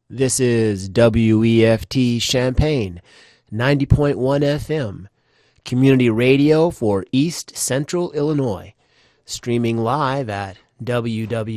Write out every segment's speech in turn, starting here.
This is WEFT Champaign, 90.1 FM, community radio for East Central Illinois, streaming live at www.weft.org.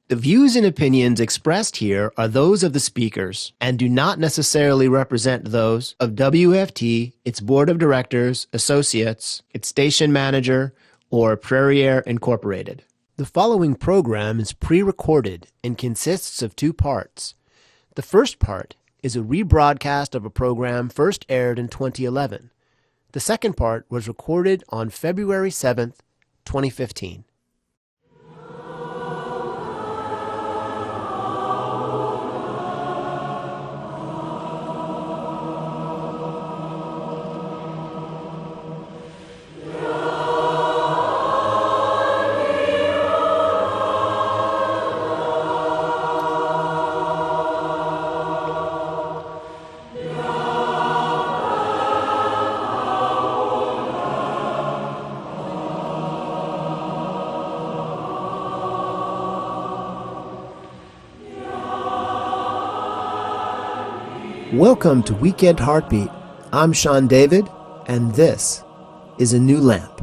The views and opinions expressed here are those of the speakers and do not necessarily represent those of WFT, its board of directors, associates, its station manager, or Prairie Air Incorporated. The following program is pre-recorded and consists of two parts. The first part is a rebroadcast of a program first aired in 2011. The second part was recorded on February 7th, 2015. Welcome to Weekend Heartbeat. I'm Sean David, and this is a new lamp.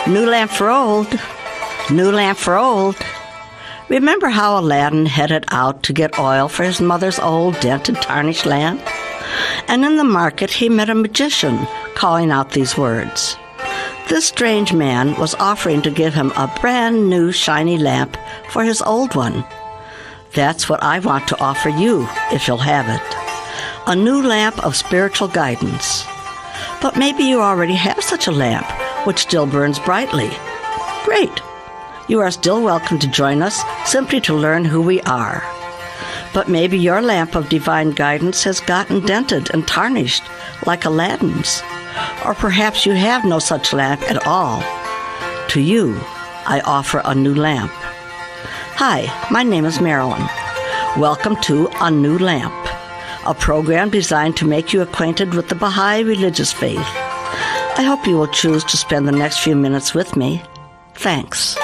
New lamp for old. New lamp for old. Remember how Aladdin headed out to get oil for his mother's old dented, tarnished lamp? And in the market he met a magician calling out these words. This strange man was offering to give him a brand new shiny lamp for his old one. That's what I want to offer you, if you'll have it. A new lamp of spiritual guidance. But maybe you already have such a lamp, which still burns brightly. Great! You are still welcome to join us simply to learn who we are. But maybe your lamp of divine guidance has gotten dented and tarnished like Aladdin's. Or perhaps you have no such lamp at all. To you, I offer a new lamp. Hi, my name is Marilyn. Welcome to A New Lamp, a program designed to make you acquainted with the Baha'i religious faith. I hope you will choose to spend the next few minutes with me. Thanks.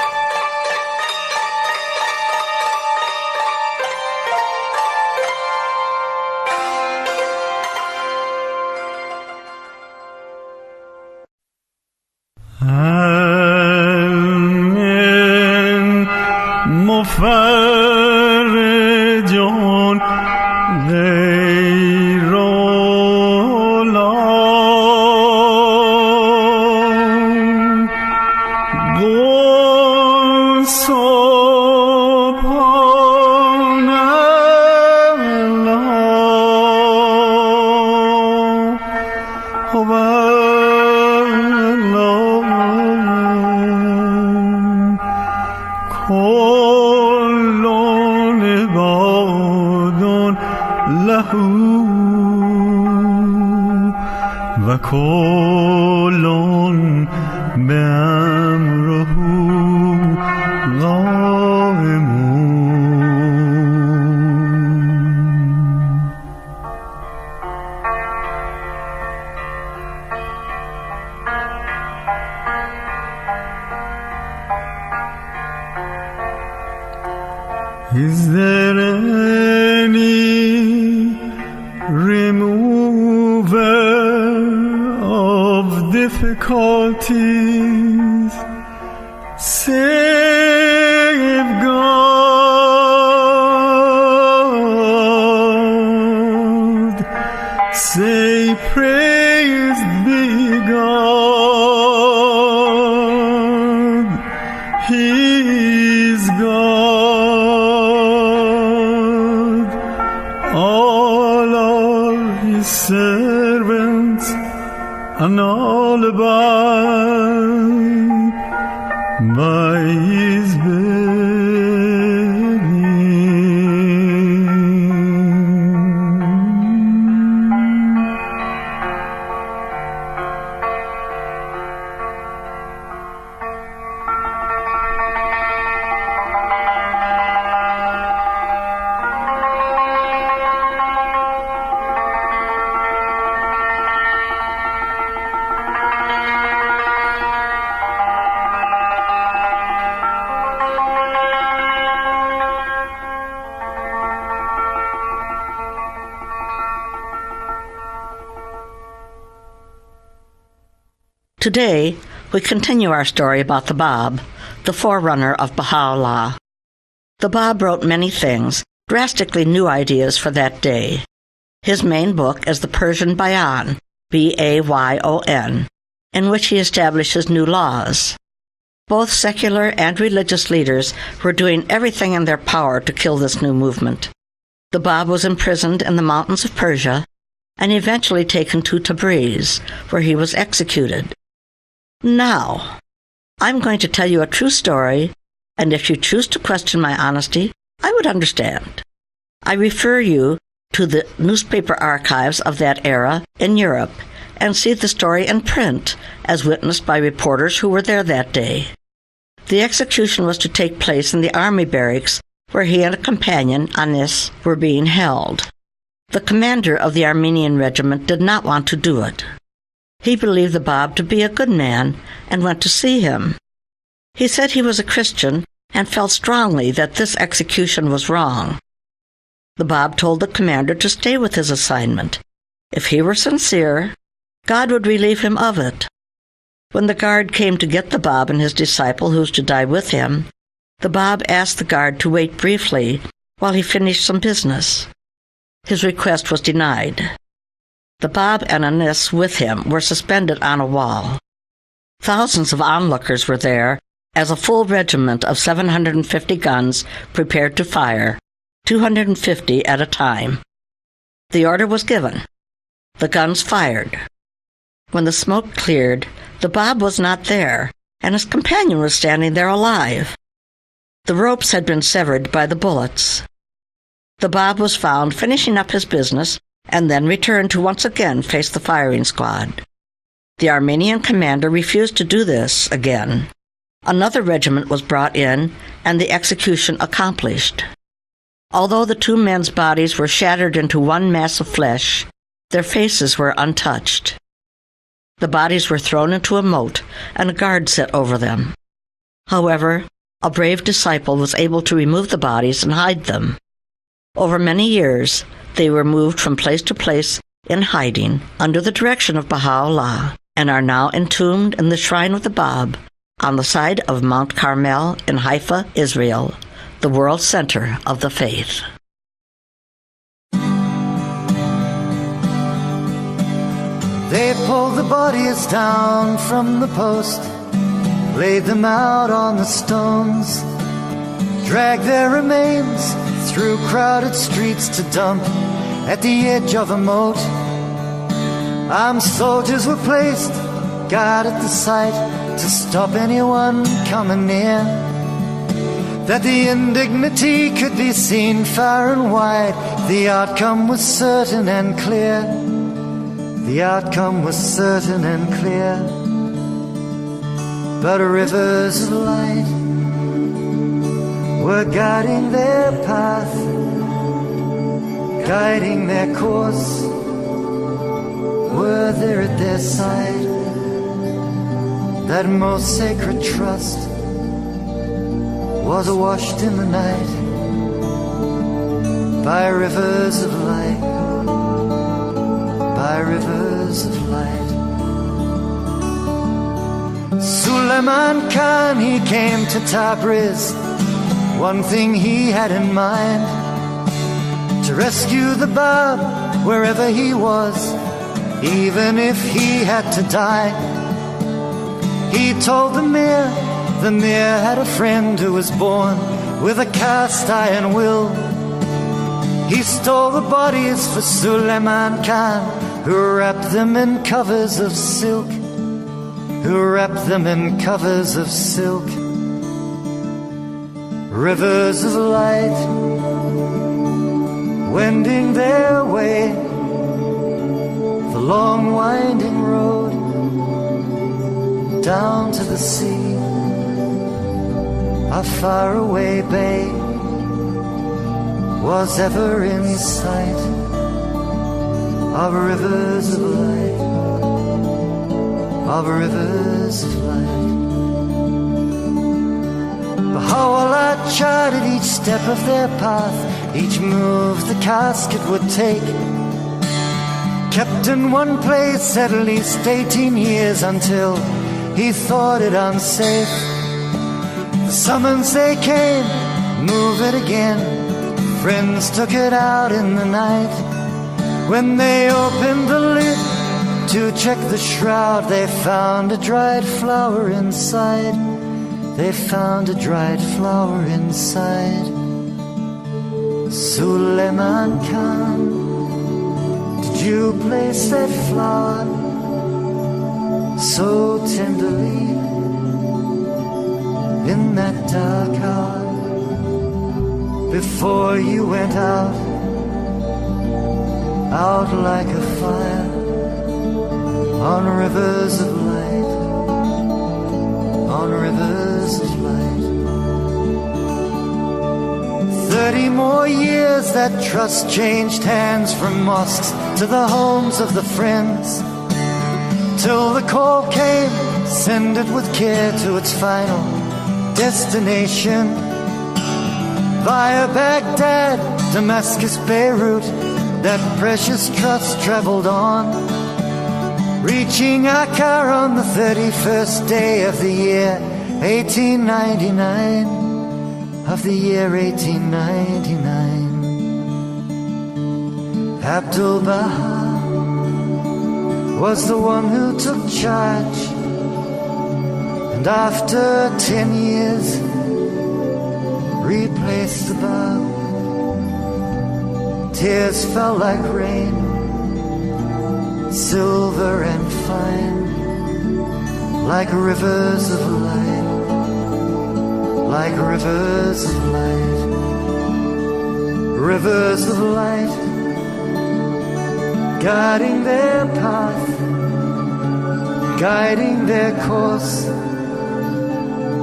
Is there any remover of difficulties save God? Say praised be God. He's God. Servants and all abide by his bidding. Today, we continue our story about the Bab, the forerunner of Baha'u'llah. The Bab wrote many things, drastically new ideas for that day. His main book is the Persian Bayan, Bayon, in which he establishes new laws. Both secular and religious leaders were doing everything in their power to kill this new movement. The Bab was imprisoned in the mountains of Persia and eventually taken to Tabriz, where he was executed. Now, I'm going to tell you a true story, and if you choose to question my honesty, I would understand. I refer you to the newspaper archives of that era in Europe and see the story in print as witnessed by reporters who were there that day. The execution was to take place in the army barracks where he and a companion, Anis, were being held. The commander of the Armenian regiment did not want to do it. He believed the Bab to be a good man and went to see him. He said he was a Christian and felt strongly that this execution was wrong. The Bab told the commander to stay with his assignment. If he were sincere, God would relieve him of it. When the guard came to get the Bab and his disciple who was to die with him, the Bab asked the guard to wait briefly while he finished some business. His request was denied. The Bab and Anis with him were suspended on a wall. Thousands of onlookers were there as a full regiment of 750 guns prepared to fire, 250 at a time. The order was given. The guns fired. When the smoke cleared, the Bab was not there, and his companion was standing there alive. The ropes had been severed by the bullets. The Bab was found finishing up his business and then returned to once again face the firing squad. The Armenian commander refused to do this again. Another regiment was brought in, and the execution accomplished. Although the two men's bodies were shattered into one mass of flesh, their faces were untouched. The bodies were thrown into a moat, and a guard set over them. However, a brave disciple was able to remove the bodies and hide them. Over many years, they were moved from place to place in hiding under the direction of Baha'u'llah, and are now entombed in the shrine of the Bab on the side of Mount Carmel in Haifa, Israel, the world center of the faith. They pulled the bodies down from the post, laid them out on the stones, dragged their remains through crowded streets to dump at the edge of a moat. Armed soldiers were placed, guard at the site, to stop anyone coming near, that the indignity could be seen far and wide. The outcome was certain and clear. The outcome was certain and clear. But rivers of light were guiding their path, guiding their course, were there at their side. That most sacred trust was washed in the night by rivers of light, by rivers of light. Suleiman Khan, he came to Tabriz. One thing he had in mind, to rescue the Bab wherever he was, even if he had to die. He told the Mir had a friend who was born with a cast iron will. He stole the bodies for Suleiman Khan, who wrapped them in covers of silk, who wrapped them in covers of silk. Rivers of light, wending their way, the long winding road down to the sea. A faraway bay was ever in sight of rivers of light, of rivers of light. Baha'u'llah charted each step of their path, each move the casket would take. Kept in one place at least 18 years until he thought it unsafe. The summons they came, move it again. Friends took it out in the night. When they opened the lid to check the shroud, they found a dried flower inside. They found a dried flower inside. Suleiman Khan, did you place that flower so tenderly in that dark hour before you went out like a fire on rivers of light, on rivers of light. 30 more years that trust changed hands from mosques to the homes of the friends, till the call came, send it with care to its final destination. Via Baghdad, Damascus, Beirut, that precious trust traveled on, reaching Akkar on the 31st day of the year 1899, of the year 1899. Abdul Baha was the one who took charge, and after 10 years replaced the bow. Tears fell like rain, silver and fine, like rivers of light, like rivers of light, rivers of light, guiding their path, guiding their course,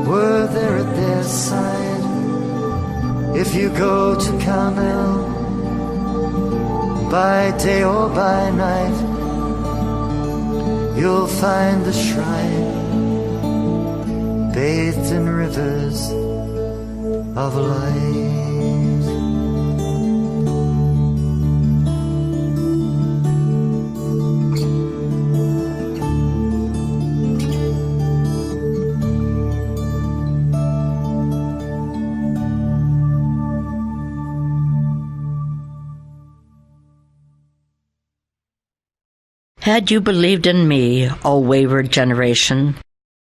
were there at their side. If you go to Carmel, by day or by night, you'll find the shrine bathed in rivers of light. Had you believed in me, O wayward generation,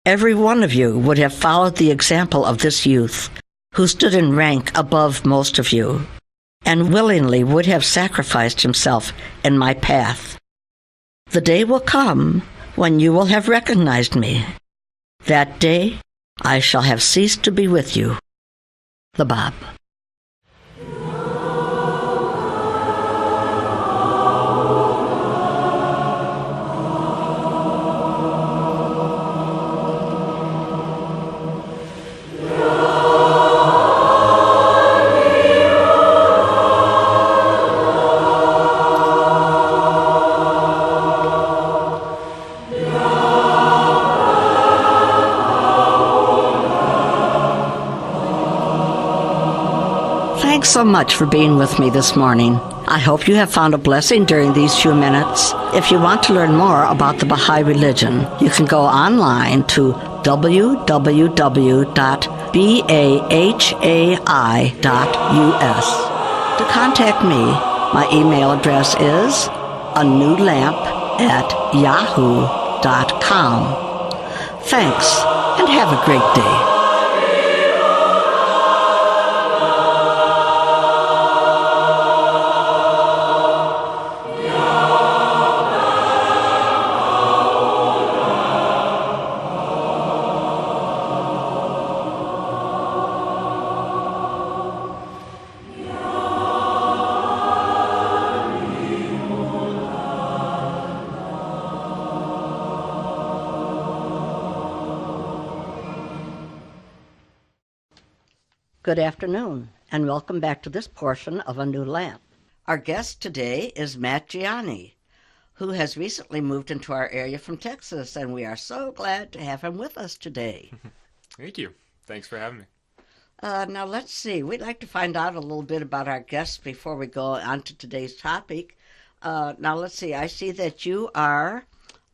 every one of you would have followed the example of this youth, who stood in rank above most of you, and willingly would have sacrificed himself in my path. The day will come when you will have recognized me. That day I shall have ceased to be with you. The Bab. Thanks so much for being with me this morning. I hope you have found a blessing during these few minutes. If you want to learn more about the Baha'i religion, you can go online to www.bahai.us. To contact me, my email address is anewlamp@yahoo.com. Thanks, and have a great day. Good afternoon, and welcome back to this portion of A New Lamp. Our guest today is Matt Gianni, who has recently moved into our area from Texas, and we are so glad to have him with us today. Thank you. Thanks for having me. Now, let's see. We'd like to find out a little bit about our guests before we go on to today's topic. Now let's see. I see that you are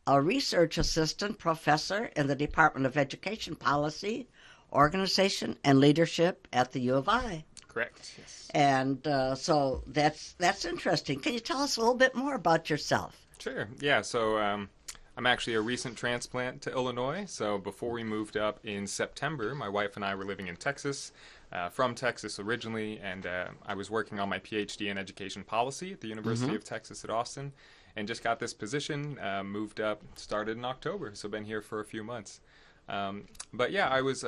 a research assistant professor in the Department of Education Policy, Organization, and Leadership at the U of I. Correct. Yes. And so that's interesting. Can you tell us a little bit more about yourself? Sure. Yeah. So I'm actually a recent transplant to Illinois. So before we moved up in September, my wife and I were living in Texas, from Texas originally, and I was working on my PhD in education policy at the University of Texas at Austin, and just got this position, moved up, started in October, so been here for a few months. But yeah, I was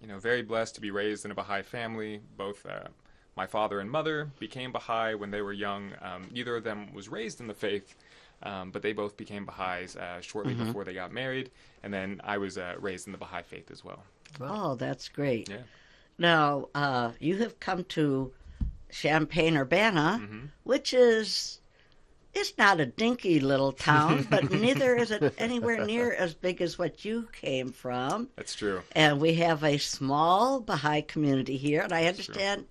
very blessed to be raised in a Baha'i family. Both my father and mother became Baha'i when they were young. Neither of them was raised in the faith, but they both became Baha'is shortly before they got married, and then I was raised in the Baha'i faith as well. Oh, that's great. Yeah. Now, you have come to Champaign-Urbana, which is... It's not a dinky little town, but neither is it anywhere near as big as what you came from. That's true. And we have a small Baha'i community here, and I understand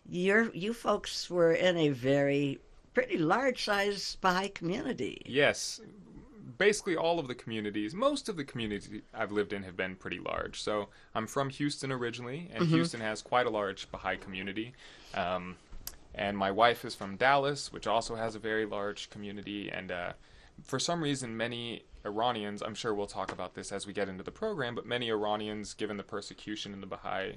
you folks were in a pretty large-sized Baha'i community. Yes. Basically all of the communities, most of the communities I've lived in have been pretty large. So I'm from Houston originally, and Houston has quite a large Baha'i community. And my wife is from Dallas, which also has a very large community. And for some reason, many Iranians, I'm sure we'll talk about this as we get into the program, but many Iranians, given the persecution of the Baha'is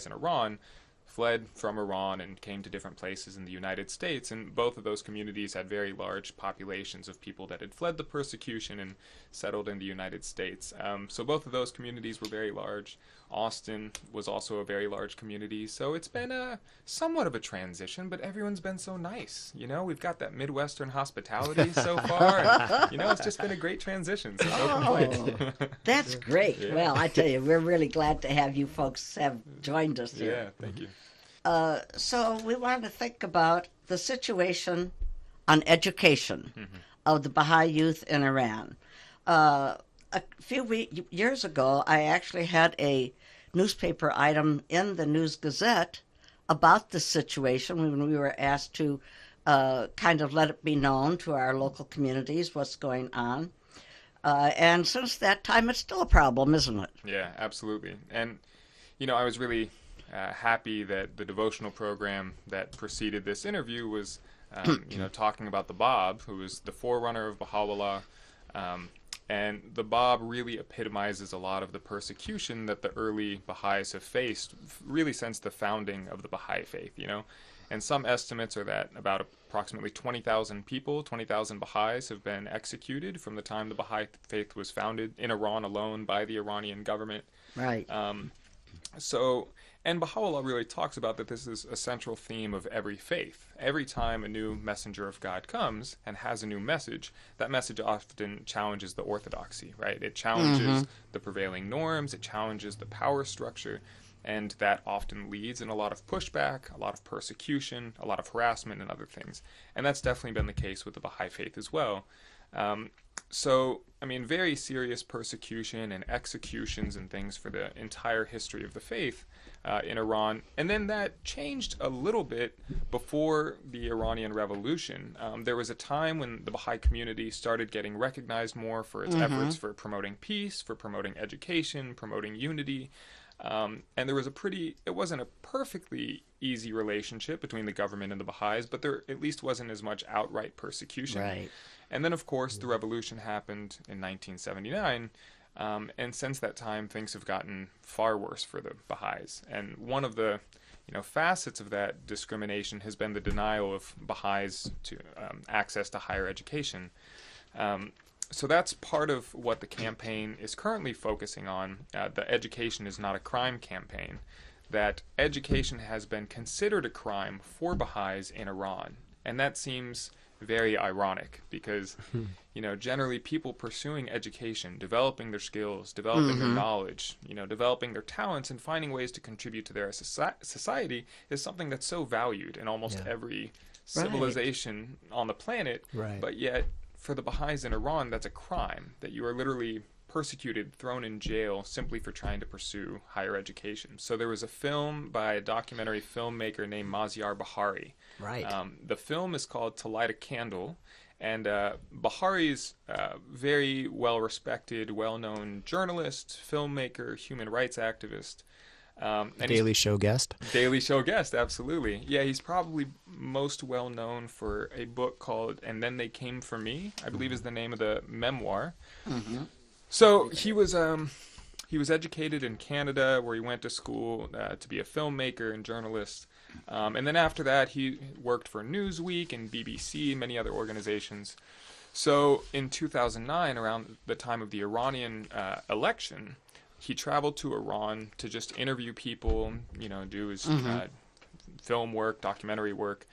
in Iran, fled from Iran and came to different places in the United States, and both of those communities had very large populations of people that had fled the persecution and settled in the United States. So both of those communities were very large. Austin was also a very large community, so it's been somewhat of a transition, but everyone's been so nice. We've got that Midwestern hospitality so far, and, it's just been a great transition, so no complaints. That's great. Yeah. Well, I tell you, we're really glad to have you folks have joined us here. Yeah, thank you. So we want to think about the situation on education of the Baha'i youth in Iran. A few years ago, I actually had a newspaper item in the News Gazette about the situation when we were asked to kind of let it be known to our local communities what's going on. And since that time, it's still a problem, isn't it? Yeah, absolutely. And, I was really happy that the devotional program that preceded this interview was, talking about the Bab, who was the forerunner of Baha'u'llah. And the Bab really epitomizes a lot of the persecution that the early Baha'is have faced, really since the founding of the Baha'i faith, And some estimates are that about approximately 20,000 people, 20,000 Baha'is have been executed from the time the Baha'i faith was founded in Iran alone by the Iranian government. Right. And Baha'u'llah really talks about that this is a central theme of every faith. Every time a new messenger of God comes and has a new message, that message often challenges the orthodoxy, right? It challenges the prevailing norms, it challenges the power structure, and that often leads in a lot of pushback, a lot of persecution, a lot of harassment, and other things. And that's definitely been the case with the Baha'i faith as well. Very serious persecution and executions and things for the entire history of the faith in Iran. And then that changed a little bit before the Iranian Revolution. There was a time when the Baha'i community started getting recognized more for its efforts for promoting peace, for promoting education, promoting unity. And there was it wasn't a perfectly easy relationship between the government and the Baha'is, but there at least wasn't as much outright persecution. Right. And then, of course, the revolution happened in 1979, and since that time, things have gotten far worse for the Baha'is. And one of the facets of that discrimination has been the denial of Baha'is to access to higher education. So that's part of what the campaign is currently focusing on. The Education is Not a Crime campaign, that education has been considered a crime for Baha'is in Iran. And that seems very ironic because, generally people pursuing education, developing their skills, developing their knowledge, developing their talents and finding ways to contribute to their society is something that's so valued in almost every civilization on the planet. Right. But yet, for the Baha'is in Iran, that's a crime, that you are literally persecuted, thrown in jail simply for trying to pursue higher education. So there was a film by a documentary filmmaker named Maziar Bahari Right. The film is called To Light a Candle, and Bahari's very well-respected, well-known journalist, filmmaker, human rights activist. And Daily Show guest. Daily Show guest, absolutely. Yeah, he's probably most well known for a book called And Then They Came for Me, I believe is the name of the memoir. Mm-hmm. So he was educated in Canada, where he went to school to be a filmmaker and journalist. And then after that, he worked for Newsweek and BBC and many other organizations. So in 2009, around the time of the Iranian election, he traveled to Iran to just interview people, do his film work, documentary work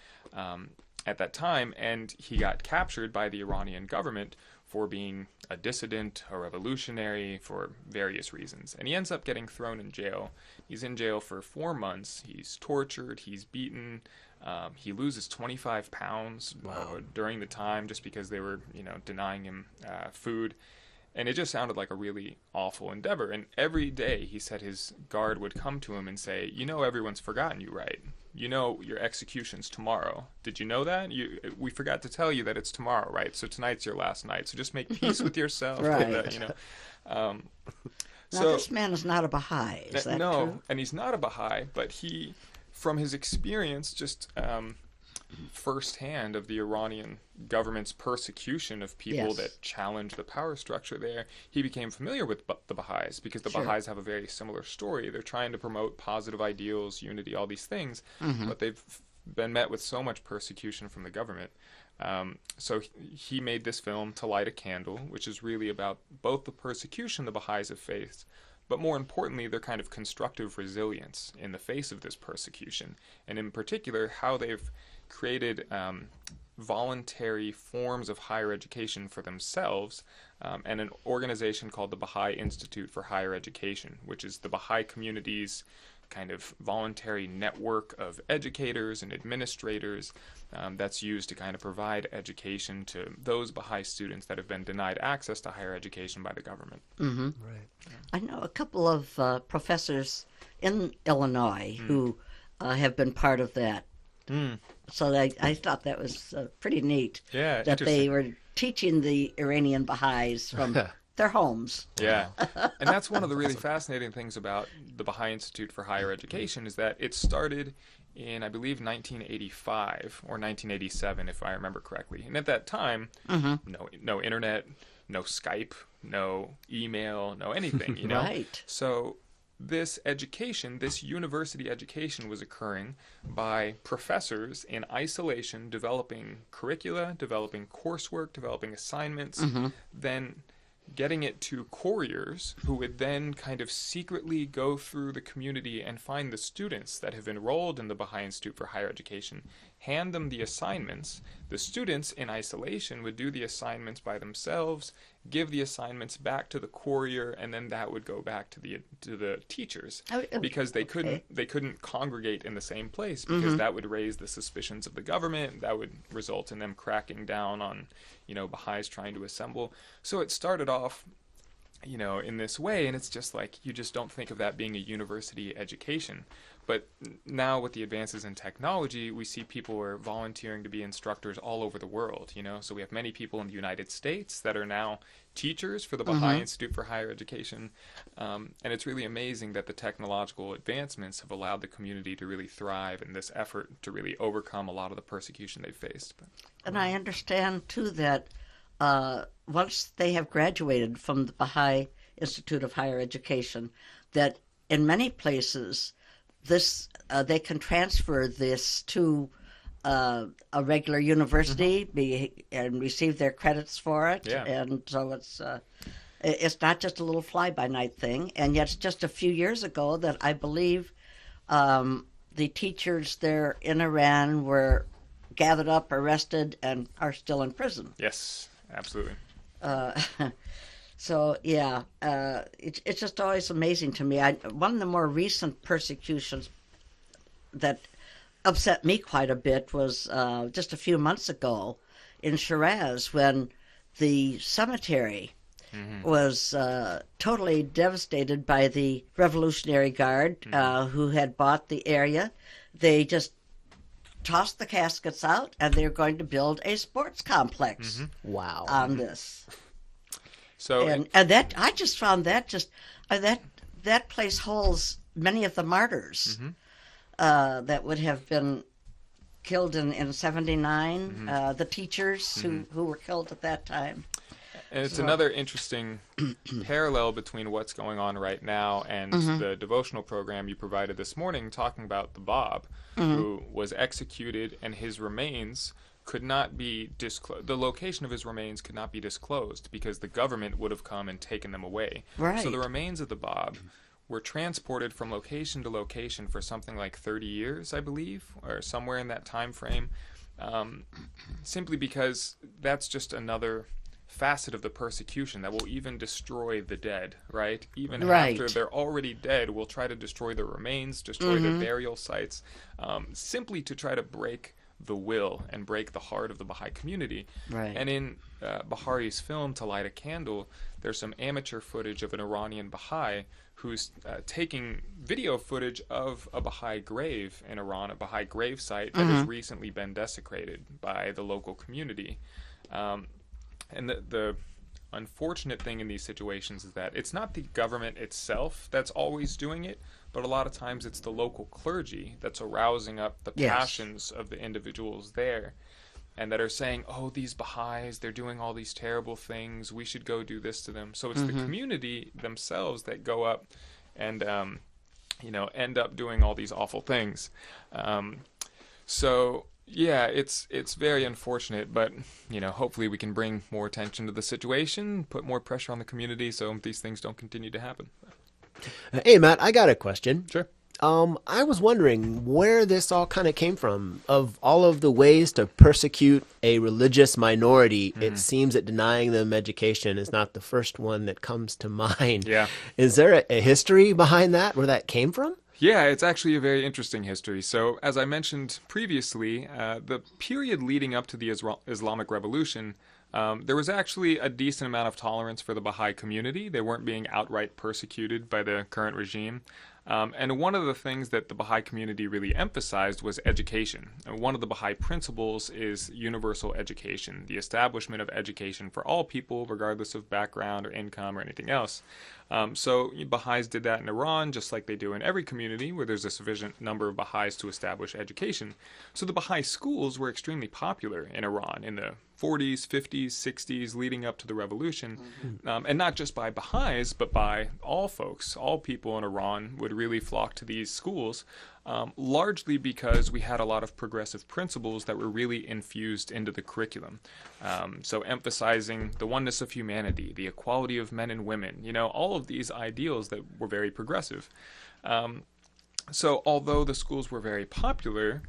at that time, and he got captured by the Iranian government for being a dissident, a revolutionary, for various reasons. And he ends up getting thrown in jail. He's in jail for 4 months. He's tortured. He's beaten. He loses 25 pounds during the time just because they were, denying him food. And it just sounded like a really awful endeavor. And every day, he said, his guard would come to him and say, everyone's forgotten you, right? Your execution's tomorrow. Did you know that? We forgot to tell you that it's tomorrow, right? So tonight's your last night. So just make peace with yourself. Right. Now, this man is not a Baha'i, is that true? And he's not a Baha'i, but he, from his experience, just firsthand of the Iranian government's persecution of people that challenge the power structure there, he became familiar with the Baha'is, because the Baha'is have a very similar story. They're trying to promote positive ideals, unity, all these things, but they've been met with so much persecution from the government. So he made this film, To Light a Candle, which is really about both the persecution the Baha'is have faced, but more importantly, their kind of constructive resilience in the face of this persecution, and in particular, how they've created voluntary forms of higher education for themselves, and an organization called the Baha'i Institute for Higher Education, which is the Baha'i community's kind of voluntary network of educators and administrators that's used to kind of provide education to those Baha'i students that have been denied access to higher education by the government. Mm-hmm. Right. I know a couple of professors in Illinois who have been part of that. So I thought that was pretty neat. Yeah, that they were teaching the Iranian Baha'is from their homes. Yeah, and that's one of the really fascinating things about the Baha'i Institute for Higher Education, is that it started in, I believe, 1985 or 1987, if I remember correctly. And at that time, no internet, no Skype, no email, no anything, Right. So this education, this university education, was occurring by professors in isolation, developing curricula, developing coursework, developing assignments, then getting it to couriers who would then kind of secretly go through the community and find the students that have enrolled in the Baha'i Institute for Higher Education, hand them the assignments. The students in isolation would do the assignments by themselves, give the assignments back to the courier, and then that would go back to the teachers, because they couldn't congregate in the same place, because that would raise the suspicions of the government. That would result in them cracking down on Baha'is trying to assemble. So it started off in this way, and it's just like, you just don't think of that being a university education. But now with the advances in technology, we see people are volunteering to be instructors all over the world, So we have many people in the United States that are now teachers for the Baha'i Institute for Higher Education. And it's really amazing that the technological advancements have allowed the community to really thrive in this effort to really overcome a lot of the persecution they've faced. And I understand, too, that once they have graduated from the Baha'i Institute of Higher Education, that in many places they can transfer this to a regular university and receive their credits for it. Yeah. And so it's not just a little fly-by-night thing. And yet it's just a few years ago that I believe the teachers there in Iran were gathered up, arrested, and are still in prison. Yes, absolutely. So, yeah, it's just always amazing to me. One of the more recent persecutions that upset me quite a bit was just a few months ago in Shiraz, when the cemetery was totally devastated by the Revolutionary Guard who had bought the area. They just tossed the caskets out, and they're going to build a sports complex Wow. on this. So And that I just found that that place holds many of the martyrs that would have been killed in '79. The teachers who were killed at that time. And it's another interesting parallel between what's going on right now and the devotional program you provided this morning, talking about the Bob, who was executed, and his remains could not be disclosed. The location of his remains could not be disclosed because the government would have come and taken them away. Right. So the remains of the Bob were transported from location to location for something like 30 years, I believe, or somewhere in that time frame, simply because that's just another facet of the persecution that will even destroy the dead, right? Even after they're already dead, we'll try to destroy their remains, destroy their burial sites, simply to try to break the will and break the heart of the Baha'i community. Right. And in Bahari's film, To Light a Candle, there's some amateur footage of an Iranian Baha'i who's taking video footage of a Baha'i grave in Iran, a Baha'i grave site that has recently been desecrated by the local community. And the unfortunate thing in these situations is that it's not the government itself that's always doing it, but a lot of times it's the local clergy that's arousing up the passions of the individuals there, and that are saying, oh, these Baha'is, they're doing all these terrible things, we should go do this to them. So it's the community themselves that go up and end up doing all these awful things. So yeah, it's very unfortunate, but hopefully we can bring more attention to the situation, put more pressure on the community so these things don't continue to happen. Hey, Matt, I got a question. Sure. I was wondering where this all kind of came from. Of all of the ways to persecute a religious minority, it seems that denying them education is not the first one that comes to mind. Yeah. Is there a history behind that, where that came from? Yeah, it's actually a very interesting history. So, as I mentioned previously, the period leading up to the Islamic Revolution, there was actually a decent amount of tolerance for the Baha'i community. They weren't being outright persecuted by the current regime. And one of the things that the Baha'i community really emphasized was education. And one of the Baha'i principles is universal education, the establishment of education for all people, regardless of background or income or anything else. So Baha'is did that in Iran, just like they do in every community where there's a sufficient number of Baha'is to establish education. So the Baha'i schools were extremely popular in Iran in the 40s, 50s, 60s, leading up to the revolution. And not just by Baha'is, but by all folks. All people in Iran would really flock to these schools, largely because we had a lot of progressive principles that were really infused into the curriculum. So emphasizing the oneness of humanity, the equality of men and women, all of these ideals that were very progressive. So although the schools were very popular,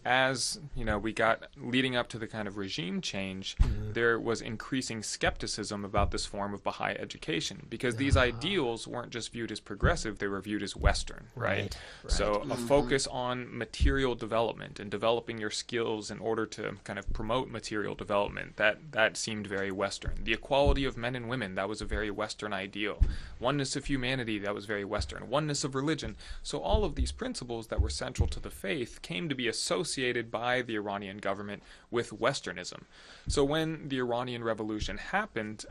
as we got leading up to the kind of regime change, there was increasing skepticism about this form of Baha'i education, because these ideals weren't just viewed as progressive, they were viewed as Western, right? So a focus on material development and developing your skills in order to kind of promote material development, that seemed very Western. The equality of men and women, that was a very Western ideal. Oneness of humanity, that was very Western. Oneness of religion. So all of these principles that were central to the faith came to be associated by the Iranian government with Westernism. So when the Iranian Revolution happened,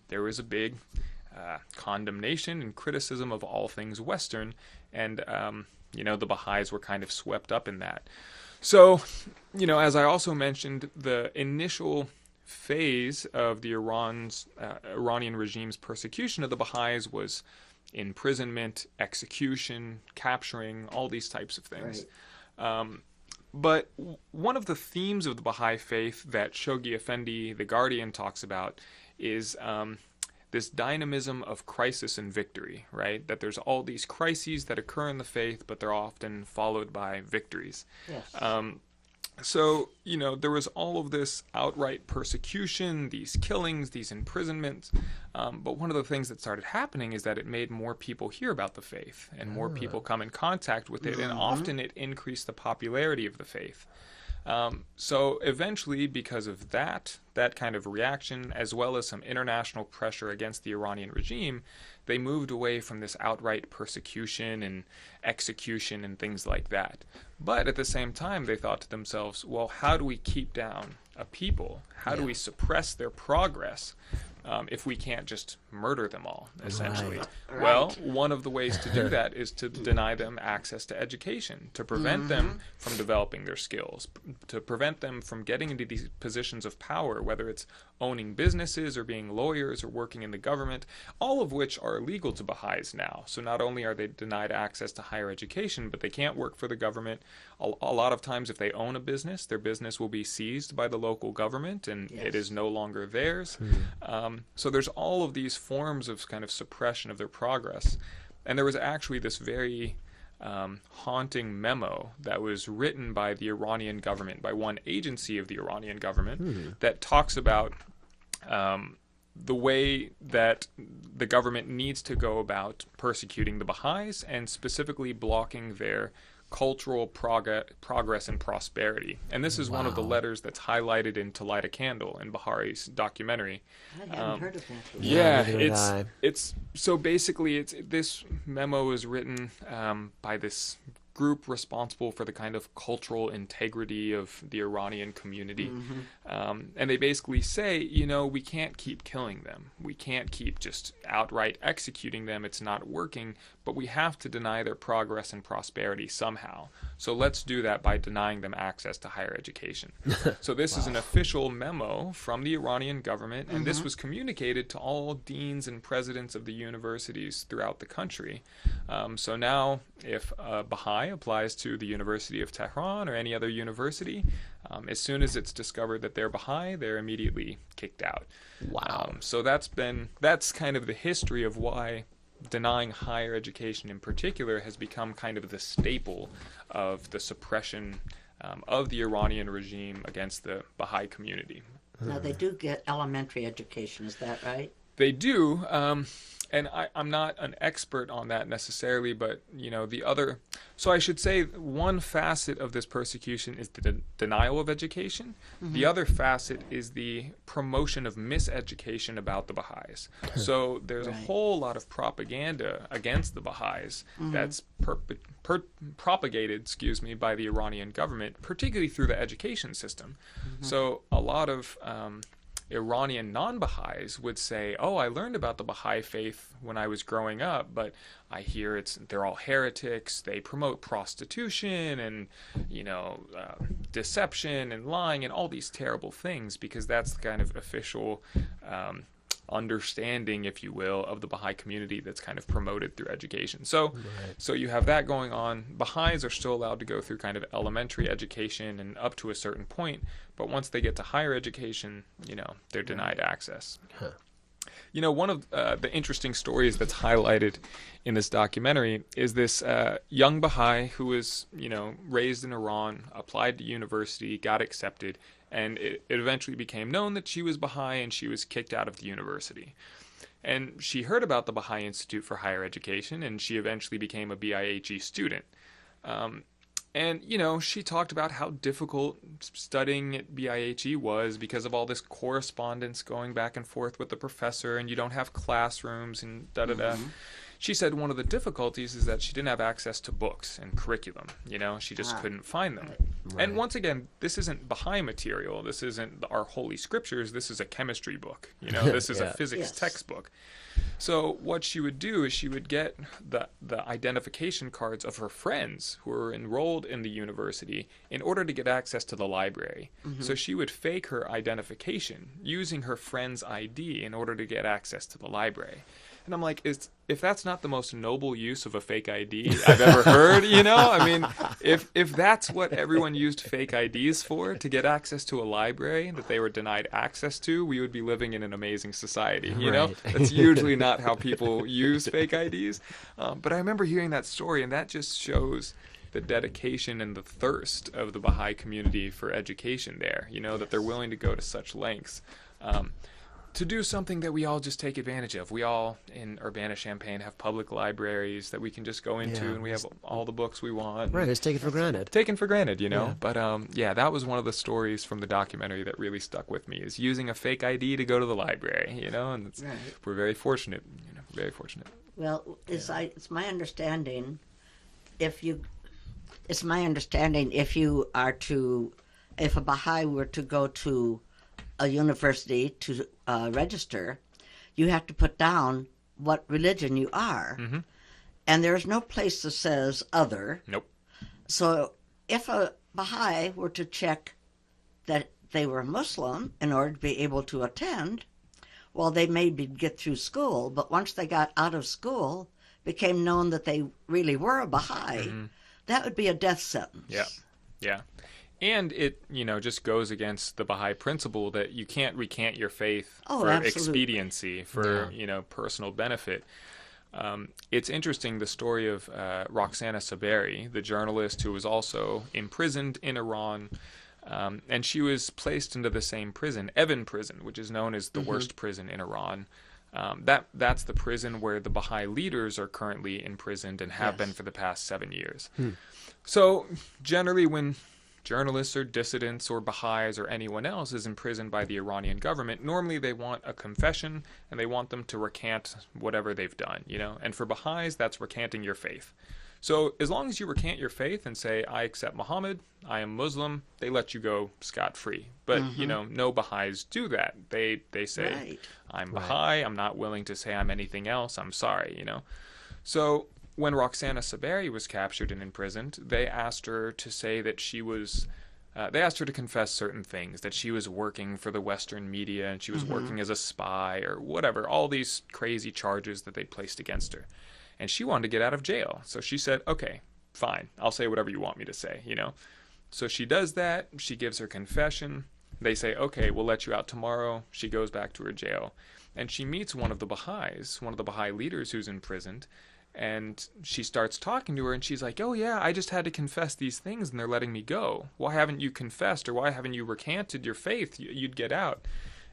there was a big condemnation and criticism of all things Western, and the Baha'is were kind of swept up in that. So, as I also mentioned, the initial phase of the Iranian regime's persecution of the Baha'is was imprisonment, execution, capturing, all these types of things. But one of the themes of the Baha'i faith that Shoghi Effendi, the Guardian, talks about is this dynamism of crisis and victory, right? That there's all these crises that occur in the faith, but they're often followed by victories. Yes. So, there was all of this outright persecution, these killings, these imprisonments. But one of the things that started happening is that it made more people hear about the faith and more people come in contact with it. And often it increased the popularity of the faith. So eventually, because of that kind of reaction, as well as some international pressure against the Iranian regime, they moved away from this outright persecution and execution and things like that. But at the same time, they thought to themselves, well, how do we keep down a people? How do we suppress their progress if we can't just murder them all, essentially? Right. Well, one of the ways to do that is to deny them access to education, to prevent them from developing their skills, to prevent them from getting into these positions of power, whether it's owning businesses or being lawyers or working in the government, all of which are illegal to Baha'is now. So not only are they denied access to higher education, but they can't work for the government. A lot of times if they own a business, their business will be seized by the local government and it is no longer theirs. So there's all of these forms of kind of suppression of their progress. And there was actually this very haunting memo that was written by the Iranian government, by one agency of the Iranian government, that talks about the way that the government needs to go about persecuting the Baha'is and specifically blocking their cultural progress and prosperity. And this is one of the letters that's highlighted in To Light a Candle in Bahari's documentary. I hadn't heard of that. Yeah, neither it's so basically this memo is written by this group responsible for the kind of cultural integrity of the Iranian community. And they basically say, we can't keep killing them. We can't keep just outright executing them. It's not working, but we have to deny their progress and prosperity somehow. So let's do that by denying them access to higher education. So this is an official memo from the Iranian government, and this was communicated to all deans and presidents of the universities throughout the country. So now if a Baha'i applies to the University of Tehran or any other university, as soon as it's discovered that they're Baha'i, they're immediately kicked out. Wow. So that's kind of the history of why denying higher education in particular has become kind of the staple of the suppression of the Iranian regime against the Baha'i community. Now, they do get elementary education, is that right? They do, and I'm not an expert on that necessarily, but so I should say one facet of this persecution is the denial of education. The other facet is the promotion of miseducation about the Baha'is. So there's a whole lot of propaganda against the Baha'is that's propagated, by the Iranian government, particularly through the education system. So a lot of Iranian non-Baha'is would say, oh, I learned about the Baha'i faith when I was growing up, but I hear they're all heretics, they promote prostitution and, deception and lying and all these terrible things, because that's the kind of official understanding, if you will, of the Baha'i community that's kind of promoted through education. So you have that going on. Baha'is are still allowed to go through kind of elementary education and up to a certain point, but once they get to higher education, they're denied access. One of the interesting stories that's highlighted in this documentary is this young Baha'i who was, raised in Iran, applied to university, got accepted, and it eventually became known that she was Baha'i and she was kicked out of the university. And she heard about the Baha'i Institute for Higher Education, and she eventually became a BIHE student. And, she talked about how difficult studying at BIHE was because of all this correspondence going back and forth with the professor, and you don't have classrooms and da-da-da. She said one of the difficulties is that she didn't have access to books and curriculum. She just couldn't find them. And once again, this isn't Baha'i material. This isn't our holy scriptures. This is a chemistry book. This is a physics textbook. So what she would do is she would get the identification cards of her friends who were enrolled in the university in order to get access to the library. So she would fake her identification using her friend's ID in order to get access to the library. And I'm like, if that's not the most noble use of a fake ID I've ever heard, I mean, if that's what everyone used fake IDs for, to get access to a library that they were denied access to, we would be living in an amazing society, That's usually not how people use fake IDs. But I remember hearing that story, and that just shows the dedication and the thirst of the Baha'i community for education there, that they're willing to go to such lengths. to do something that we all just take advantage of. We all in Urbana-Champaign have public libraries that we can just go into, Yeah. and we have all the books we want. Right, just take it for granted. Taken for granted, you know. Yeah. But yeah, that was one of the stories from the documentary that really stuck with me, is using a fake ID to go to the library, you know. And Right. we're very fortunate, you know, very fortunate. Well, it's my understanding, if a Baha'i were to go to a university to register, you have to put down what religion you are. Mm-hmm. And there's no place that says other. Nope. So if a Baha'i were to check that they were Muslim in order to be able to attend, well, they maybe get through school, but once they got out of school, became known that they really were a Baha'i, that would be a death sentence. Yeah. Yeah. And it, you know, just goes against the Baha'i principle that you can't recant your faith Oh, for absolutely. expediency, for, you know, personal benefit. It's interesting, the story of Roxana Saberi, the journalist who was also imprisoned in Iran, and she was placed into the same prison, Evin Prison, which is known as the worst prison in Iran. That's the prison where the Baha'i leaders are currently imprisoned and have been for the past 7 years. So generally when journalists or dissidents or Baha'is or anyone else is imprisoned by the Iranian government, normally they want a confession and they want them to recant whatever they've done, you know. And for Baha'is, that's recanting your faith. So as long as you recant your faith and say, I accept Muhammad, I am Muslim, they let you go scot-free. But, you know, no Baha'is do that. They say, Right. I'm Baha'i, I'm not willing to say I'm anything else, I'm sorry, you know. So when Roxana Saberi was captured and imprisoned, they asked her to say that she was, they asked her to confess certain things, that she was working for the Western media and she was working as a spy or whatever, all these crazy charges that they placed against her. And she wanted to get out of jail. So she said, okay, fine, I'll say whatever you want me to say, you know. So she does that, she gives her confession. They say, okay, we'll let you out tomorrow. She goes back to her jail. And she meets one of the Baha'is, one of the Baha'i leaders who's imprisoned. And she starts talking to her, and she's like, oh yeah, I just had to confess these things, and they're letting me go. Why haven't you confessed, or why haven't you recanted your faith? You'd get out.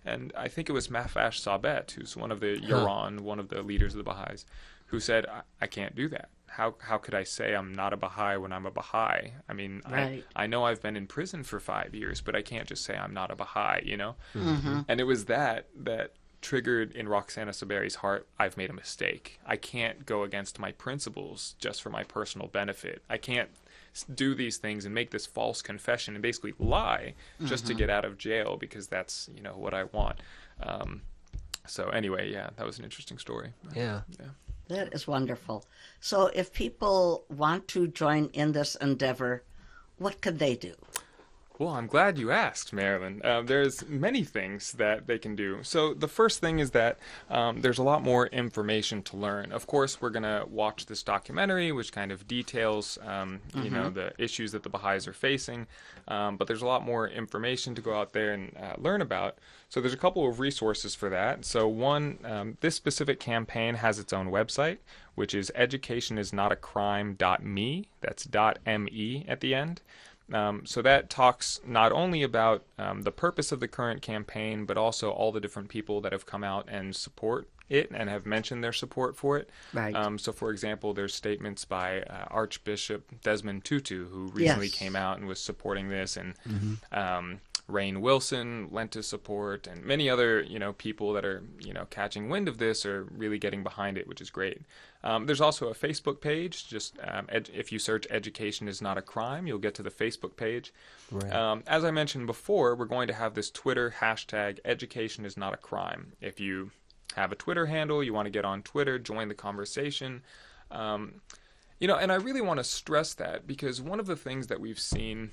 And I think it was Mahfash Sabet, who's one of the Iran, one of the leaders of the Baha'is, who said, I can't do that. How could I say I'm not a Baha'i when I'm a Baha'i? I mean, Right. I know I've been in prison for 5 years, but I can't just say I'm not a Baha'i, you know? And it was that triggered in Roxana Saberi's heart, I've made a mistake. I can't go against my principles just for my personal benefit. I can't do these things and make this false confession and basically lie just to get out of jail because that's, you know, what I want. So anyway, yeah, that was an interesting story. Yeah. That is wonderful. So if people want to join in this endeavor, what could they do? Well, I'm glad you asked, Marilyn. There's many things that they can do. So the first thing is that there's a lot more information to learn. Of course, we're going to watch this documentary, which kind of details, you know, the issues that the Baha'is are facing. But there's a lot more information to go out there and learn about. So there's a couple of resources for that. So one, this specific campaign has its own website, which is educationisnotacrime.me. That's .me at the end. So that talks not only about the purpose of the current campaign, but also all the different people that have come out and support it and have mentioned their support for it. Right. So, for example, there's statements by Archbishop Desmond Tutu, who recently Yes. came out and was supporting this, and Rainn Wilson lent his support, and many other, you know, people that are, you know, catching wind of this are really getting behind it, which is great. There's also a Facebook page. Just if you search "Education is Not a Crime," you'll get to the Facebook page. Right. As I mentioned before, we're going to have this Twitter hashtag "Education is Not a Crime." If you have a Twitter handle, you want to get on Twitter, join the conversation. You know, and I really want to stress that because one of the things that we've seen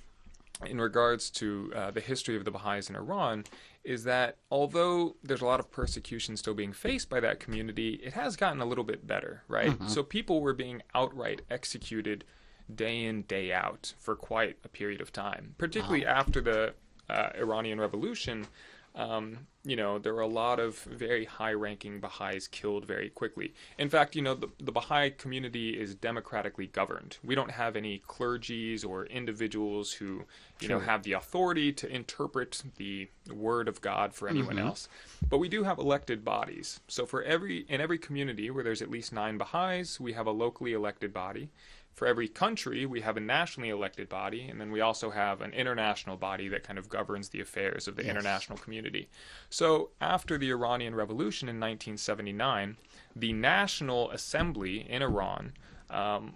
in regards to the history of the Baha'is in Iran is that although there's a lot of persecution still being faced by that community, it has gotten a little bit better, right? So people were being outright executed day in, day out for quite a period of time, particularly after the Iranian Revolution. There were a lot of very high-ranking Baha'is killed very quickly. In fact, the Baha'i community is democratically governed. We don't have any clergies or individuals who, have the authority to interpret the word of God for anyone else. But we do have elected bodies. So in every community where there's at least 9 Baha'is, we have a locally elected body. For every country, we have a nationally elected body, and then we also have an international body that kind of governs the affairs of the international community. So after the Iranian Revolution in 1979, the National Assembly in Iran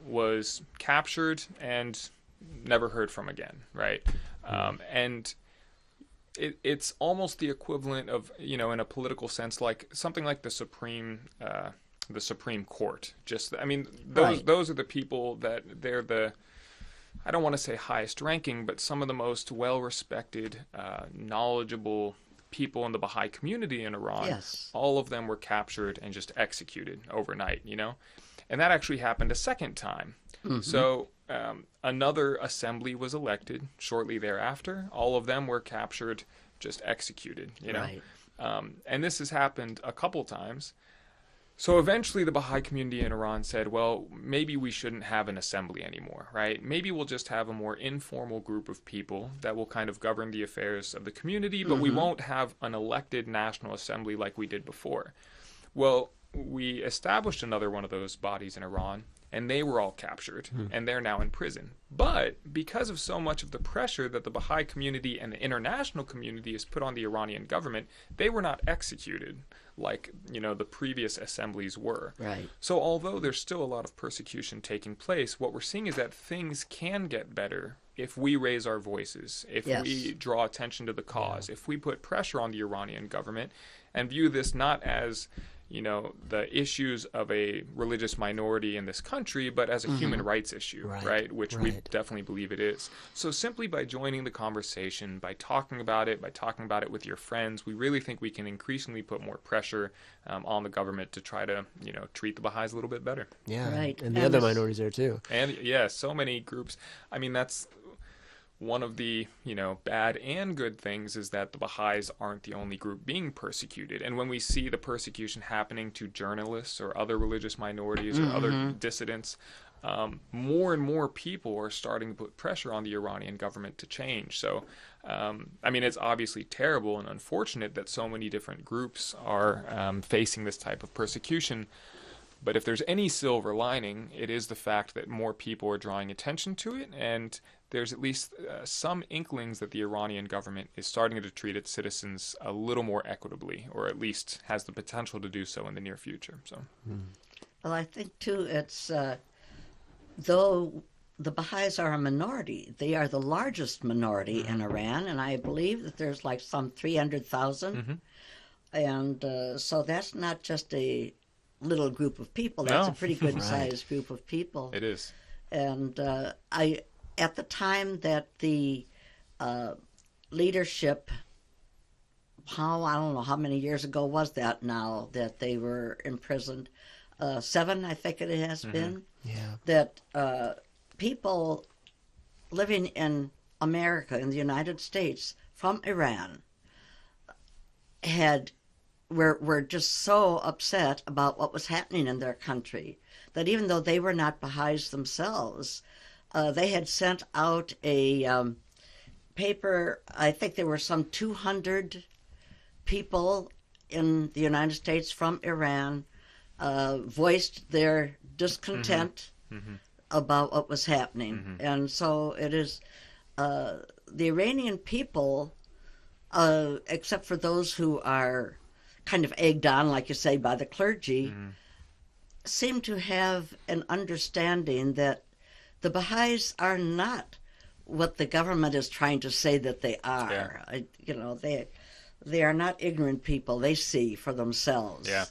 was captured and never heard from again, right? And it's almost the equivalent of, in a political sense, like something like the Supreme Court. Those are the people that they're the, I don't want to say highest ranking, but some of the most well-respected, knowledgeable people in the Baha'i community in Iran. Yes. All of them were captured and just executed overnight, And that actually happened a second time. So another assembly was elected shortly thereafter. All of them were captured, just executed, Right. And this has happened a couple times. So eventually the Baha'i community in Iran said, well, maybe we shouldn't have an assembly anymore, right? Maybe we'll just have a more informal group of people that will kind of govern the affairs of the community, but we won't have an elected national assembly like we did before. Well, we established another one of those bodies in Iran, and they were all captured, and they're now in prison. But because of so much of the pressure that the Baha'i community and the international community has put on the Iranian government, they were not executed like, the previous assemblies were. Right. So although there's still a lot of persecution taking place, what we're seeing is that things can get better if we raise our voices, if we draw attention to the cause, if we put pressure on the Iranian government and view this not as the issues of a religious minority in this country, but as a human rights issue, right? Which we definitely believe it is. So simply by joining the conversation, by talking about it with your friends, we really think we can increasingly put more pressure on the government to try to, treat the Baha'is a little bit better. Yeah, Right. and the other minorities there too. And so many groups. I mean, that's one of the, bad and good things is that the Baha'is aren't the only group being persecuted. And when we see the persecution happening to journalists or other religious minorities or other dissidents, more and more people are starting to put pressure on the Iranian government to change. So, it's obviously terrible and unfortunate that so many different groups are facing this type of persecution. But if there's any silver lining, it is the fact that more people are drawing attention to it, and there's at least some inklings that the Iranian government is starting to treat its citizens a little more equitably, or at least has the potential to do so in the near future. So, Well, I think, too, it's, though the Baha'is are a minority, they are the largest minority in Iran, and I believe that there's like some 300,000. And so that's not just a little group of people. That's a pretty good sized group of people. it is. And at the time that the leadership, I don't know how many years ago was that now that they were imprisoned, 7 I think it has been, that people living in America, in the United States, from Iran, were just so upset about what was happening in their country that even though they were not Baha'is themselves, they had sent out a paper. I think there were some 200 people in the United States from Iran voiced their discontent about what was happening. And so it is the Iranian people, except for those who are kind of egged on, like you say, by the clergy, seem to have an understanding that the Baha'is are not what the government is trying to say that they are. They are not ignorant people. They see for themselves. Yeah.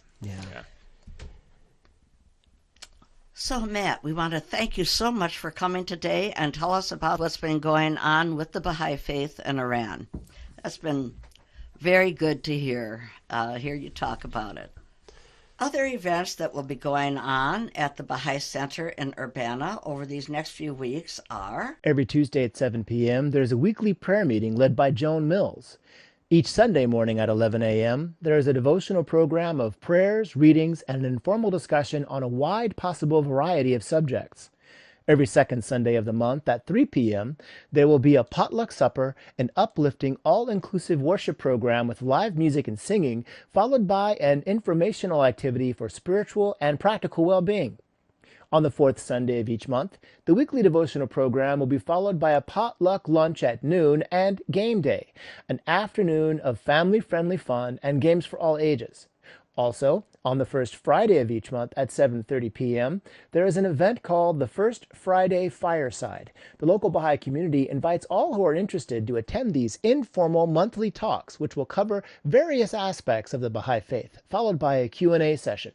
So, Matt, we want to thank you so much for coming today and tell us about what's been going on with the Baha'i faith in Iran. That's been very good to hear you talk about it. Other events that will be going on at the Baha'i Center in Urbana over these next few weeks are... Every Tuesday at 7 p.m., there's a weekly prayer meeting led by Joan Mills. Each Sunday morning at 11 a.m., there is a devotional program of prayers, readings, and an informal discussion on a wide possible variety of subjects. Every second Sunday of the month at 3 p.m., there will be a potluck supper, an uplifting, all-inclusive worship program with live music and singing, followed by an informational activity for spiritual and practical well-being. On the fourth Sunday of each month, the weekly devotional program will be followed by a potluck lunch at noon and game day, an afternoon of family-friendly fun and games for all ages. Also, on the first Friday of each month at 7:30 p.m., there is an event called the First Friday Fireside. The local Baha'i community invites all who are interested to attend these informal monthly talks, which will cover various aspects of the Baha'i faith, followed by a Q&A session.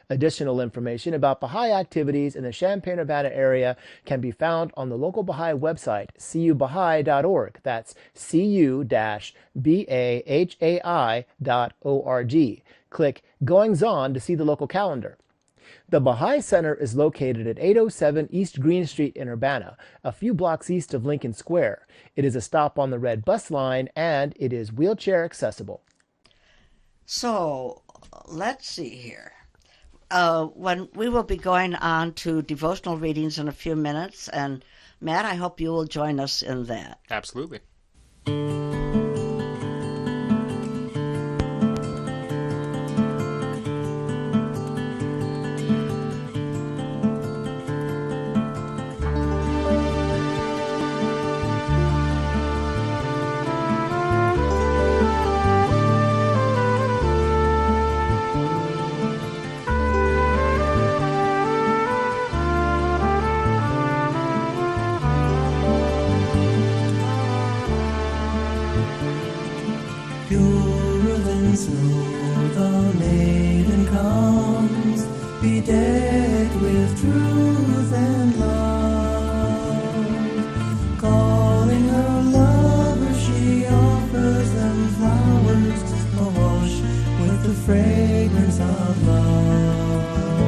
Additional information about Baha'i activities in the Champaign-Urbana area can be found on the local Baha'i website, cubaha'i.org. That's cu-bahai.org. Click Goings On to see the local calendar. The Baha'i Center is located at 807 East Green Street in Urbana, a few blocks east of Lincoln Square. It is a stop on the Red Bus Line, and it is wheelchair accessible. So, let's see here. When we will be going on to devotional readings in a few minutes, and Matt, I hope you will join us in that. Absolutely. Purer than snow the maiden comes, bedecked with truth and love. Calling her lover, she offers them flowers awash with the fragrance of love.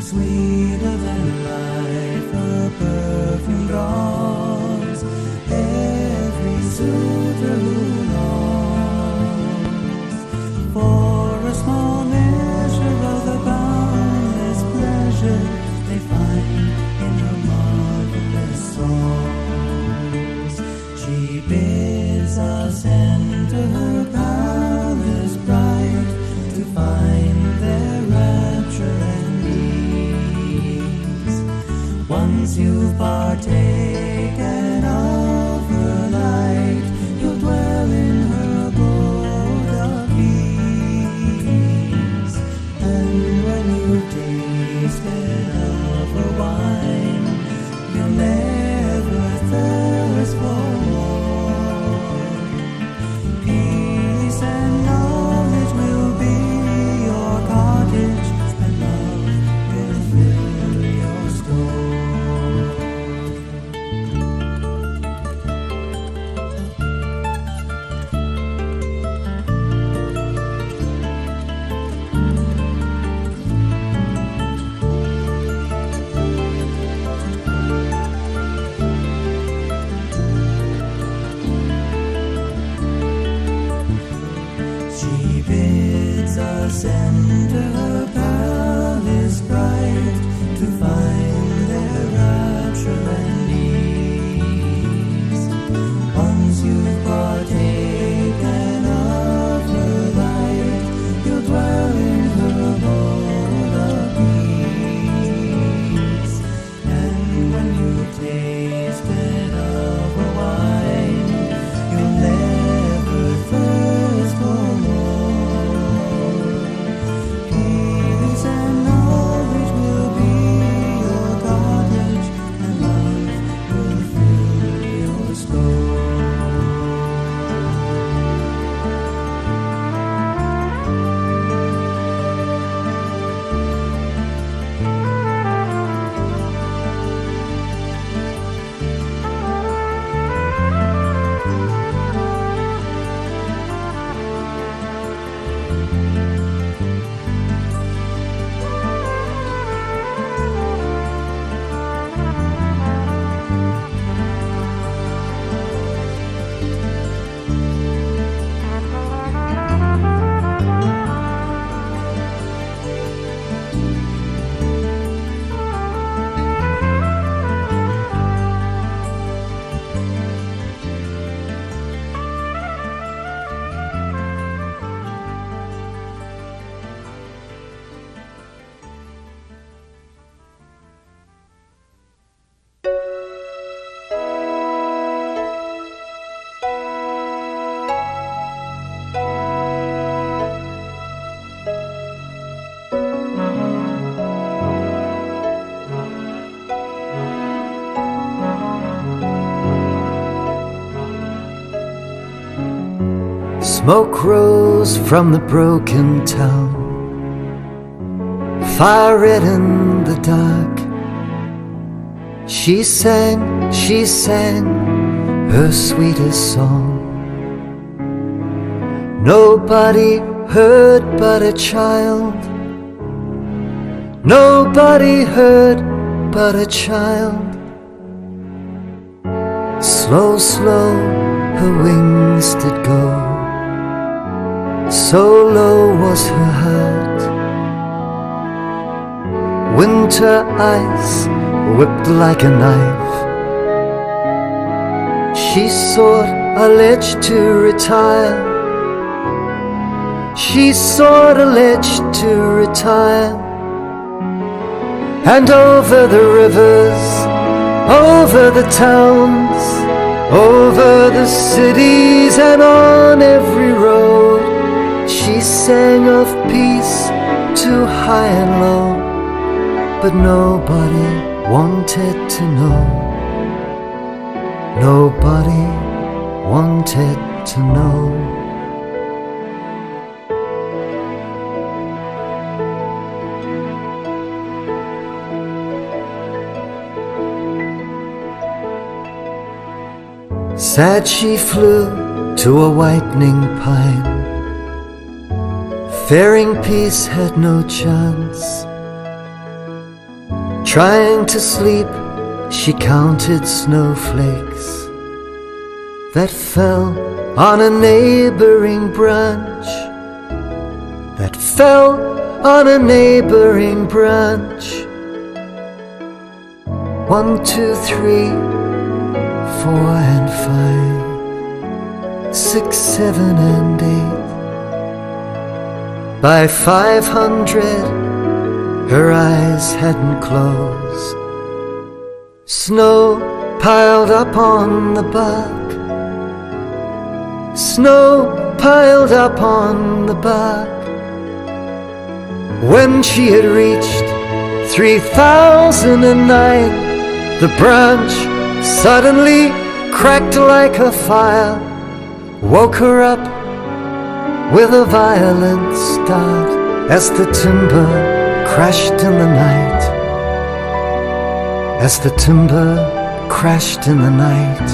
Sweeter than life, her perfume draws every suitor who for a small measure of the boundless pleasure they find in her marvelous songs. She bids us enter her palace bright to find their rapture and ease. Once you've partaken of her light, you'll dwell in her abode of peace. And when you've tasted of her wine, you'll never thirst for more. Peace and knowledge will be your cottage, and love will fill your store. She bids us enter her palace bright to find their rapture and ease. Once you've partaken of her light, you'll dwell in her abode of peace. And when you've tasted of her wine, you'll never thirst for more. Smoke rose from the broken town, fire red in the dark. She sang her sweetest song. Nobody heard but a child. Nobody heard but a child. Slow, slow, her wings did go. So low was her heart. Winter ice whipped like a knife. She sought a ledge to retire. She sought a ledge to retire. And over the rivers, over the towns, over the cities and on every road, she sang of peace to high and low. But nobody wanted to know. Nobody wanted to know. Sad she flew to a whitening pine. Faring peace had no chance. Trying to sleep, she counted snowflakes that fell on a neighboring branch. That fell on a neighboring branch. 1, 2, 3, 4 and 5, 6, 7 and 8. By 500, her eyes hadn't closed. Snow piled up on the bark. Snow piled up on the bark. When she had reached 3009, the branch suddenly cracked like a fire, woke her up with a violent start as the timber crashed in the night. As the timber crashed in the night.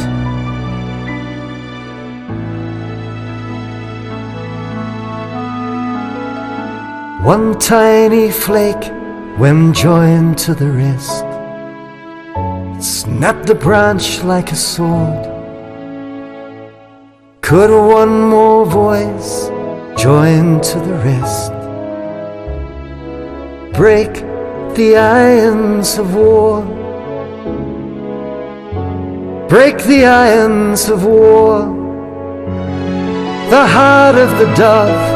One tiny flake, when joined to the rest, snapped the branch like a sword. Could one more voice, joined to the rest, break the irons of war? Break the irons of war. The heart of the dove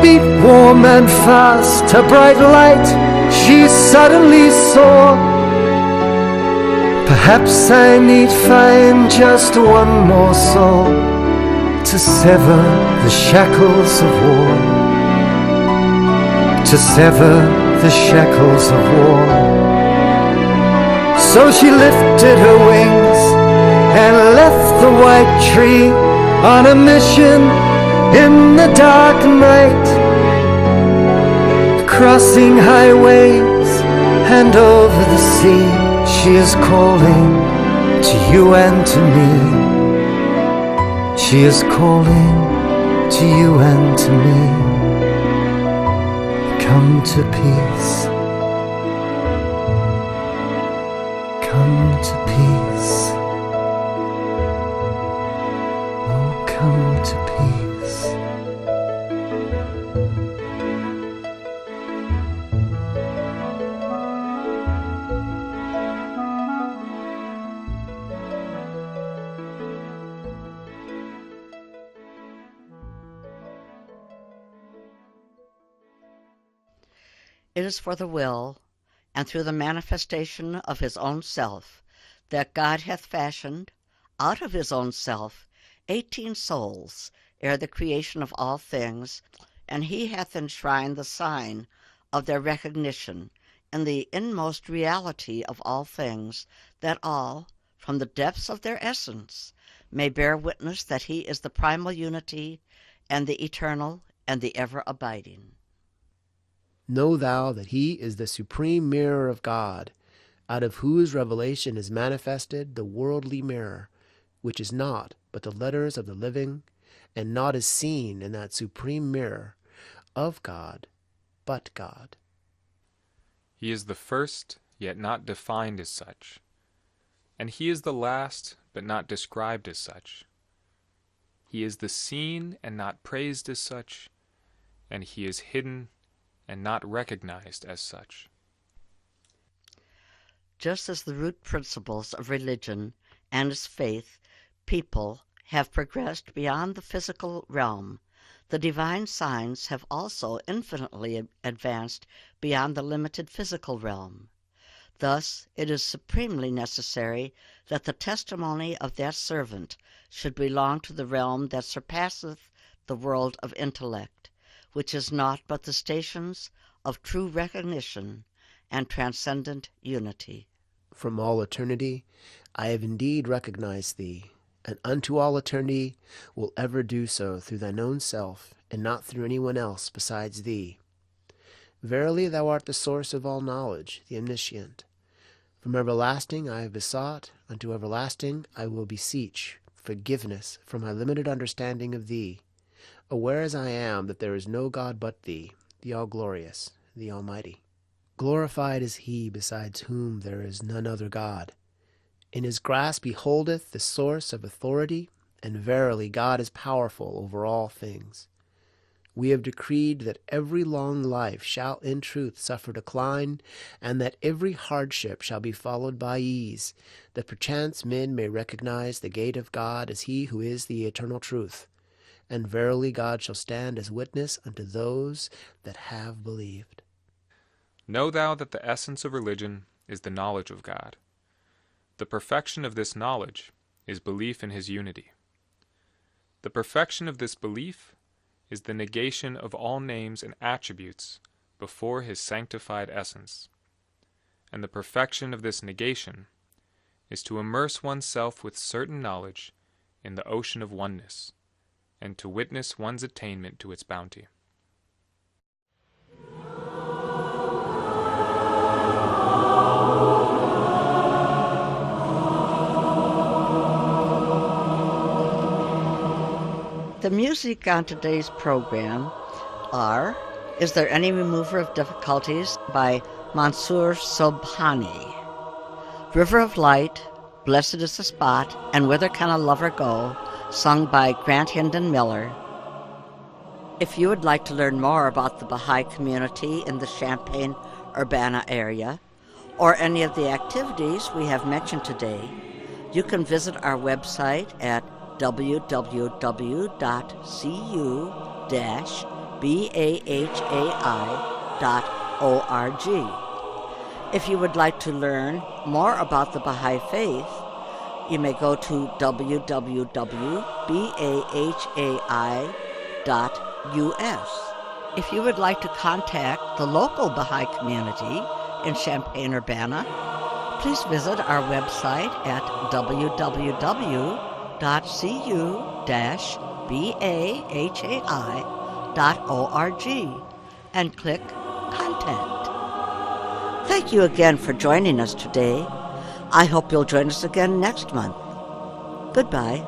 beat warm and fast. A bright light she suddenly saw. Perhaps I need find just one more soul to sever the shackles of war. To sever the shackles of war. So she lifted her wings and left the white tree on a mission in the dark night, crossing highways and over the sea. She is calling to you and to me. She is calling to you and to me. Come to peace. Come to peace. Oh, come to peace. It is for the will, and through the manifestation of his own self, that God hath fashioned, out of his own self, 18 souls ere the creation of all things, and he hath enshrined the sign of their recognition in the inmost reality of all things, that all, from the depths of their essence, may bear witness that he is the primal unity and the eternal, and the ever-abiding. Know thou that he is the supreme mirror of God, out of whose revelation is manifested the worldly mirror, which is naught but the letters of the living, and naught is seen in that supreme mirror of God but God. He is the first, yet not defined as such. And he is the last, but not described as such. He is the seen and not praised as such, and he is hidden and not recognized as such. Just as the root principles of religion and its faith people have progressed beyond the physical realm, the divine signs have also infinitely advanced beyond the limited physical realm. Thus, it is supremely necessary that the testimony of that servant should belong to the realm that surpasseth the world of intellect, which is naught but the stations of true recognition and transcendent unity. From all eternity I have indeed recognized thee, and unto all eternity will ever do so through thine own self, and not through anyone else besides thee. Verily thou art the source of all knowledge, the omniscient. From everlasting I have besought, unto everlasting I will beseech forgiveness for my limited understanding of thee, aware as I am that there is no God but thee, the all-glorious, the almighty. Glorified is he besides whom there is none other God. In his grasp he holdeth the source of authority, and verily God is powerful over all things. We have decreed that every long life shall in truth suffer decline, and that every hardship shall be followed by ease, that perchance men may recognize the gate of God as he who is the eternal truth. And verily God shall stand as witness unto those that have believed. Know thou that the essence of religion is the knowledge of God. The perfection of this knowledge is belief in his unity. The perfection of this belief is the negation of all names and attributes before his sanctified essence. And the perfection of this negation is to immerse oneself with certain knowledge in the ocean of oneness, and to witness one's attainment to its bounty. The music on today's program are Is There Any Remover of Difficulties by Mansoor Sobhani, River of Light, Blessed is the Spot, and Whither Can a Lover Go, sung by Grant Hinden Miller. If you would like to learn more about the Baha'i community in the Champaign-Urbana area, or any of the activities we have mentioned today, you can visit our website at www.cu-bahai.org. If you would like to learn more about the Baha'i Faith, you may go to www.bahai.us. If you would like to contact the local Baha'i community in Champaign-Urbana, please visit our website at www.cu-bahai.org and click Contact. Thank you again for joining us today. I hope you'll join us again next month. Goodbye.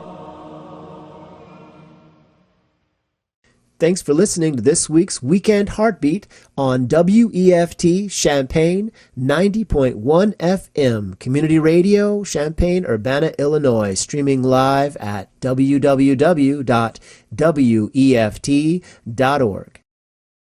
Thanks for listening to this week's Weekend Heartbeat on WEFT Champaign 90.1 FM, Community Radio, Champaign-Urbana, Illinois, streaming live at www.weft.org.